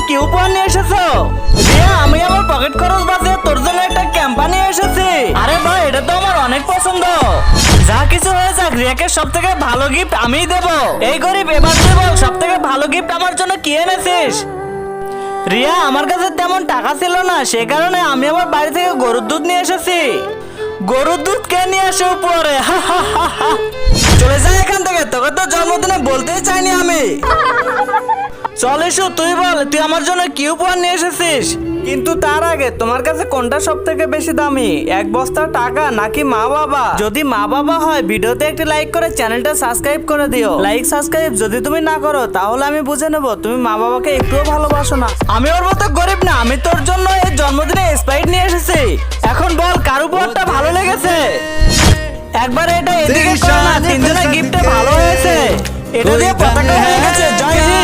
কি উপহার নিয়ে এসেছো? রিয়া, আমি আমার পকেট খরচ বাঁচিয়ে তোর জন্য একটা ক্যাম্পা নিয়ে এসেছি। আরে ভাই, এটা তো আমার অনেক পছন্দ। যা কিছু হয়ে যাক, রিয়াকে সব থেকে ভালো গিফট আমিই দেবো। এই গরিব, এবার তুই বল সব থেকে ভালো গিফট আমার জন্য কি এনেছিস? রিয়া, আমার কাছে তেমন টাকা ছিল না, সে কারণে আমি আমার বাড়ি থেকে গরুর দুধ নিয়ে এসেছি। গরুর দুধ কে নিয়ে আসে উপরে? চলে যা এখান থেকে, তোকে তো জন্মদিনে বলতেই চাইনি আমি। চল এসো, তুই বল তুই আমার জন্য কি উপহার নিয়ে এসেছিস? কিন্তু তার আগে, তোমার কাছে কোনটা সব থেকে বেশি দামি, এক বস্তা টাকা নাকি মা বাবা? যদি মা বাবা হয়, ভিডিওতে একটি লাইক করে চ্যানেলটা সাবস্ক্রাইব করে দিও। লাইক সাবস্ক্রাইব যদি তুমি না করো, তাহলে আমি বুঝে নেব তুমি মা বাবাকে একটুও ভালোবাসো না। আমি ওর মতো গরিব না, আমি তোর জন্য এই জন্মদিনে স্প্রাইট নিয়ে এসেছি। এখন বল কার উপহারটা ভালো লেগেছে? একবার এটা এদিকে করো না, তিনজনের গিফটে ভালো হয়েছে। এটা দিয়ে পতাকা হয়ে গেছে। জয় হিন্দ।